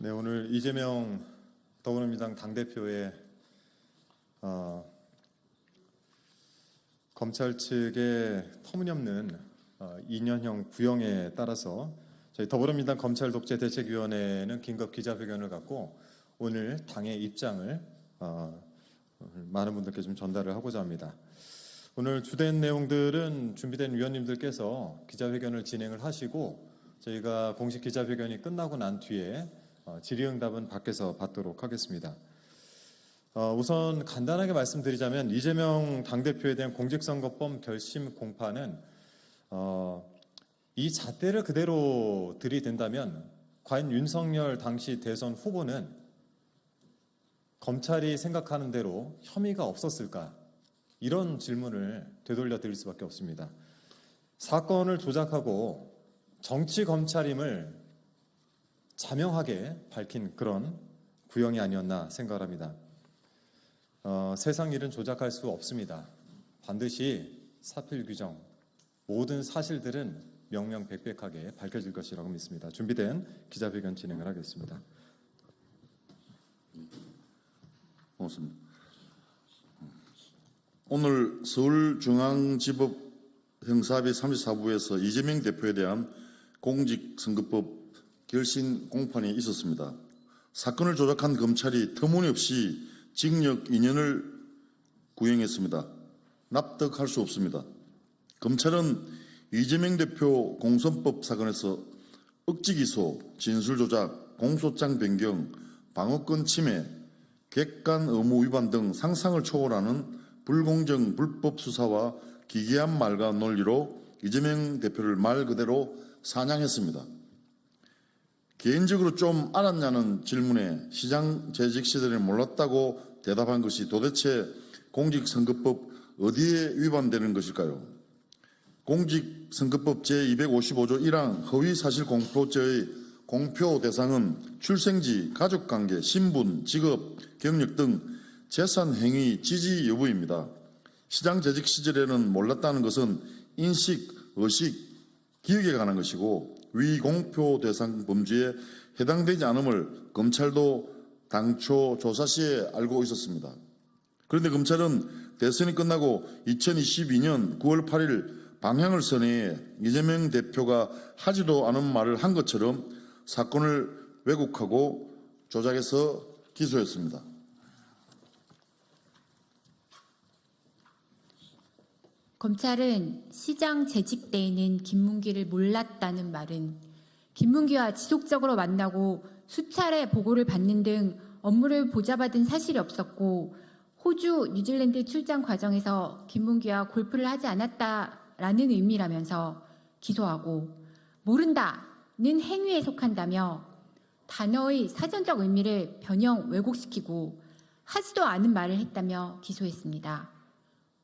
네, 오늘 이재명 더불어민주당 당대표의 검찰 측의 터무니없는 2년형 구형에 따라서 저희 더불어민주당 검찰독재대책위원회는 긴급 기자회견을 갖고 오늘 당의 입장을 많은 분들께 좀 전달을 하고자 합니다. 오늘 주된 내용들은 준비된 위원님들께서 기자회견을 진행을 하시고 저희가 공식 기자회견이 끝나고 난 뒤에 질의응답은 밖에서 받도록 하겠습니다. 우선 간단하게 말씀드리자면 이재명 당대표에 대한 공직선거법 결심 공판은 이 잣대를 그대로 들이댄다면 과연 윤석열 당시 대선 후보는 검찰이 생각하는 대로 혐의가 없었을까? 이런 질문을 되돌려 드릴 수밖에 없습니다. 사건을 조작하고 정치 검찰임을 자명하게 밝힌 그런 구형이 아니었나 생각을 합니다. 세상 일은 조작할 수 없습니다. 반드시 사필 규정, 모든 사실들은 명명백백하게 밝혀질 것이라고 믿습니다. 준비된 기자회견 진행을 하겠습니다. 고맙습니다. 오늘 서울중앙지법 형사합의 34부에서 이재명 대표에 대한 공직선거법 결심 공판이 있었습니다. 사건을 조작한 검찰이 터무니없이 징역 2년을 구형했습니다. 납득할 수 없습니다. 검찰은 이재명 대표 공선법 사건에서 억지 기소, 진술 조작, 공소장 변경, 방어권 침해, 객관 의무 위반 등 상상을 초월하는 불공정 불법 수사와 기괴한 말과 논리로 이재명 대표를 말 그대로 사냥했습니다. 개인적으로 좀 알았냐는 질문에 시장 재직 시절에 몰랐다고 대답한 것이 도대체 공직선거법 어디에 위반되는 것일까요? 공직선거법 제255조 1항 허위사실공표죄의 공표 대상은 출생지, 가족관계, 신분, 직업, 경력 등 재산 행위 지지 여부입니다. 시장 재직 시절에는 몰랐다는 것은 인식, 의식, 기억에 관한 것이고 위공표 대상 범죄에 해당되지 않음을 검찰도 당초 조사 시에 알고 있었습니다. 그런데 검찰은 대선이 끝나고 2022년 9월 8일 방향을 선회해 이재명 대표가 하지도 않은 말을 한 것처럼 사건을 왜곡하고 조작해서 기소했습니다. 검찰은 시장 재직 때에는 김문기를 몰랐다는 말은 김문기와 지속적으로 만나고 수차례 보고를 받는 등 업무를 보좌받은 사실이 없었고 호주, 뉴질랜드 출장 과정에서 김문기와 골프를 하지 않았다라는 의미라면서 기소하고 모른다는 행위에 속한다며 단어의 사전적 의미를 변형 왜곡시키고 하지도 않은 말을 했다며 기소했습니다.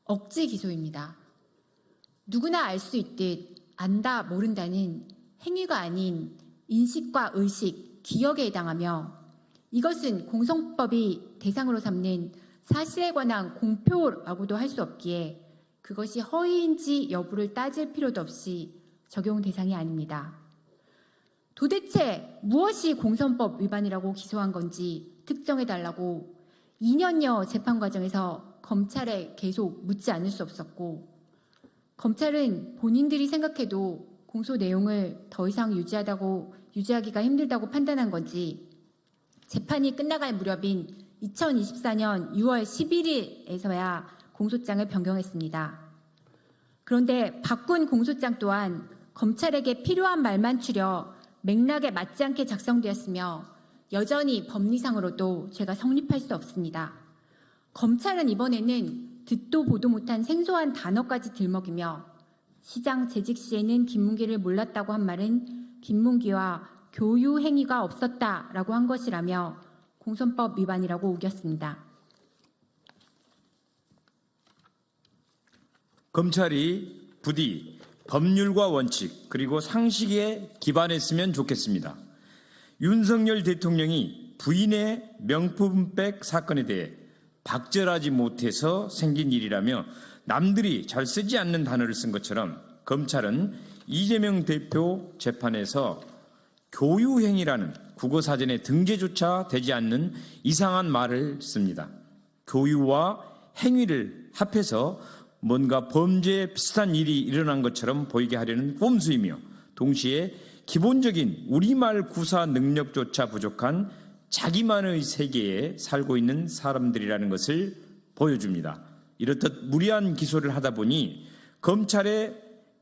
억지 기소입니다. 누구나 알 수 있듯 안다, 모른다는 행위가 아닌 인식과 의식, 기억에 해당하며 이것은 공선법이 대상으로 삼는 사실에 관한 공표라고도 할 수 없기에 그것이 허위인지 여부를 따질 필요도 없이 적용 대상이 아닙니다. 도대체 무엇이 공선법 위반이라고 기소한 건지 특정해달라고 2년여 재판 과정에서 검찰에 계속 묻지 않을 수 없었고 검찰은 본인들이 생각해도 공소 내용을 더 이상 유지하기가 힘들다고 판단한 건지 재판이 끝나갈 무렵인 2024년 6월 11일에서야 공소장을 변경했습니다. 그런데 바꾼 공소장 또한 검찰에게 필요한 말만 추려 맥락에 맞지 않게 작성되었으며 여전히 법리상으로도 죄가 성립할 수 없습니다. 검찰은 이번에는 듣도 보도 못한 생소한 단어까지 들먹이며 시장 재직 시에는 김문기를 몰랐다고 한 말은 김문기와 교유 행위가 없었다라고 한 것이라며 공선법 위반이라고 우겼습니다. 검찰이 부디 법률과 원칙 그리고 상식에 기반했으면 좋겠습니다. 윤석열 대통령이 부인의 명품백 사건에 대해 박절하지 못해서 생긴 일이라며 남들이 잘 쓰지 않는 단어를 쓴 것처럼 검찰은 이재명 대표 재판에서 교유행위라는 국어사전에 등재조차 되지 않는 이상한 말을 씁니다. 교유와 행위를 합해서 뭔가 범죄에 비슷한 일이 일어난 것처럼 보이게 하려는 꼼수이며 동시에 기본적인 우리말 구사 능력조차 부족한 자기만의 세계에 살고 있는 사람들이라는 것을 보여줍니다. 이렇듯 무리한 기소를 하다 보니 검찰의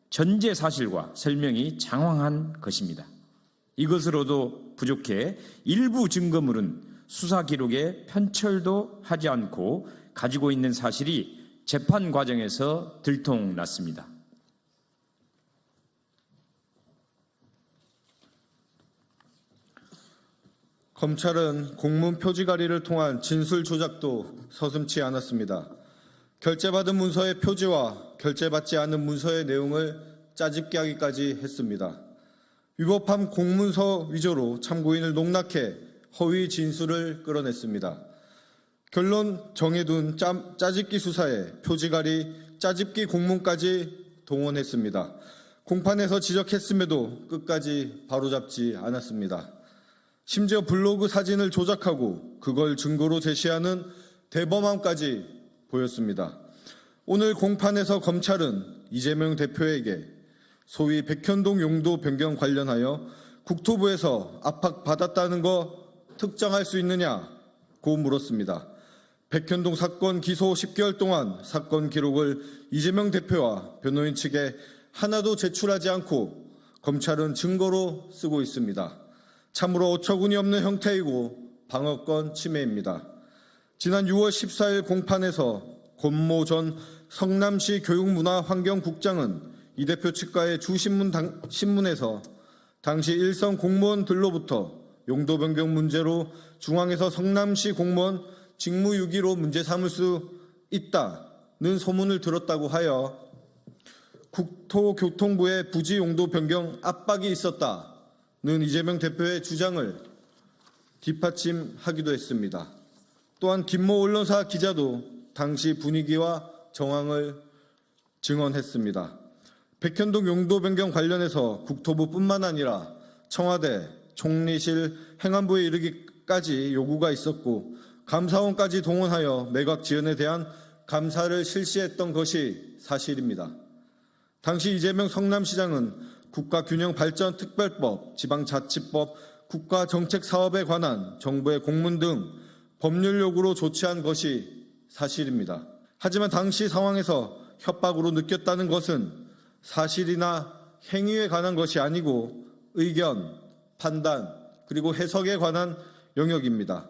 전제 사실과 설명이 장황한 것입니다. 이것으로도 부족해 일부 증거물은 수사 기록에 편철도 하지 않고 가지고 있는 사실이 재판 과정에서 들통났습니다. 검찰은 공문 표지가리를 통한 진술 조작도 서슴지 않았습니다. 결제받은 문서의 표지와 결제받지 않은 문서의 내용을 짜집게 하기까지 했습니다. 위법한 공문서 위조로 참고인을 농락해 허위 진술을 끌어냈습니다. 결론 정해둔 짜집기 수사에 표지가리, 짜집기 공문까지 동원했습니다. 공판에서 지적했음에도 끝까지 바로잡지 않았습니다. 심지어 블로그 사진을 조작하고 그걸 증거로 제시하는 대범함까지 보였습니다. 오늘 공판에서 검찰은 이재명 대표에게 소위 백현동 용도 변경 관련하여 국토부에서 압박받았다는 거 특정할 수 있느냐고 물었습니다. 백현동 사건 기소 10개월 동안 사건 기록을 이재명 대표와 변호인 측에 하나도 제출하지 않고 검찰은 증거로 쓰고 있습니다. 참으로 어처구니 없는 형태이고 방어권 침해입니다. 지난 6월 14일 공판에서 권모 전 성남시 교육문화환경국장은 이 대표 측과의 주신문에서 당시 일선 공무원들로부터 용도 변경 문제로 중앙에서 성남시 공무원 직무유기로 문제 삼을 수 있다는 소문을 들었다고 하여 국토교통부의 부지 용도 변경 압박이 있었다는 이재명 대표의 주장을 뒷받침하기도 했습니다. 또한 김모 언론사 기자도 당시 분위기와 정황을 증언했습니다. 백현동 용도 변경 관련해서 국토부뿐만 아니라 청와대, 총리실, 행안부에 이르기까지 요구가 있었고 감사원까지 동원하여 매각 지연에 대한 감사를 실시했던 것이 사실입니다. 당시 이재명 성남시장은 국가균형발전특별법, 지방자치법, 국가정책사업에 관한 정부의 공문 등 법률 요구로 조치한 것이 사실입니다. 하지만 당시 상황에서 협박으로 느꼈다는 것은 사실이나 행위에 관한 것이 아니고 의견, 판단, 그리고 해석에 관한 영역입니다.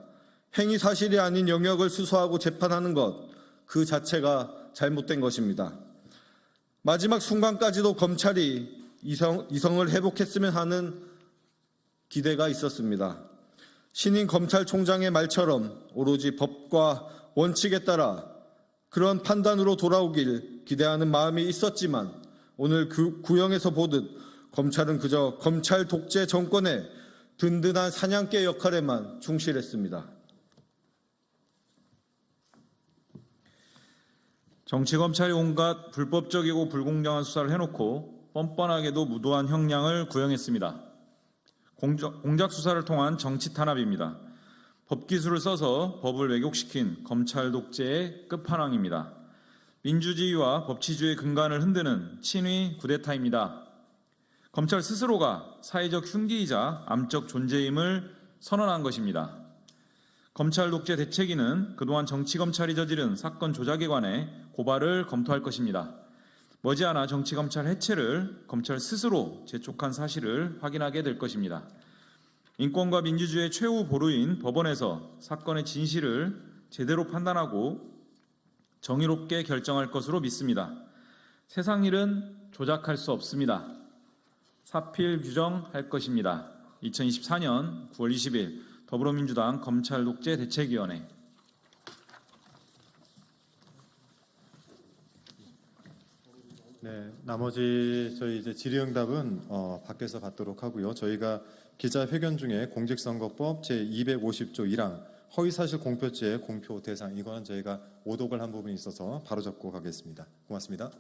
행위 사실이 아닌 영역을 수사하고 재판하는 것, 그 자체가 잘못된 것입니다. 마지막 순간까지도 검찰이 이성을 회복했으면 하는 기대가 있었습니다. 신임 검찰총장의 말처럼 오로지 법과 원칙에 따라 그런 판단으로 돌아오길 기대하는 마음이 있었지만 오늘 구형에서 보듯 검찰은 그저 검찰 독재 정권의 든든한 사냥개 역할에만 충실했습니다. 정치검찰이 온갖 불법적이고 불공정한 수사를 해놓고 뻔뻔하게도 무도한 형량을 구형했습니다. 공작 수사를 통한 정치 탄압입니다. 법기술을 써서 법을 왜곡시킨 검찰 독재의 끝판왕입니다. 민주주의와 법치주의의 근간을 흔드는 친위 쿠데타입니다. 검찰 스스로가 사회적 흉기이자 암적 존재임을 선언한 것입니다. 검찰 독재 대책위는 그동안 정치검찰이 저지른 사건 조작에 관해 고발을 검토할 것입니다. 머지않아 정치검찰 해체를 검찰 스스로 재촉한 사실을 확인하게 될 것입니다. 인권과 민주주의의 최후 보루인 법원에서 사건의 진실을 제대로 판단하고 정의롭게 결정할 것으로 믿습니다. 세상 일은 조작할 수 없습니다. 사필 규정할 것입니다. 2024년 9월 20일 더불어민주당 검찰독재 대책위원회. 네, 나머지 저희 이제 질의응답은 밖에서 받도록 하고요. 저희가 기자회견 중에 공직선거법 제250조 1항 허위사실 공표죄 공표 대상 이거는 저희가 오독을 한 부분이 있어서 바로잡고 가겠습니다. 고맙습니다.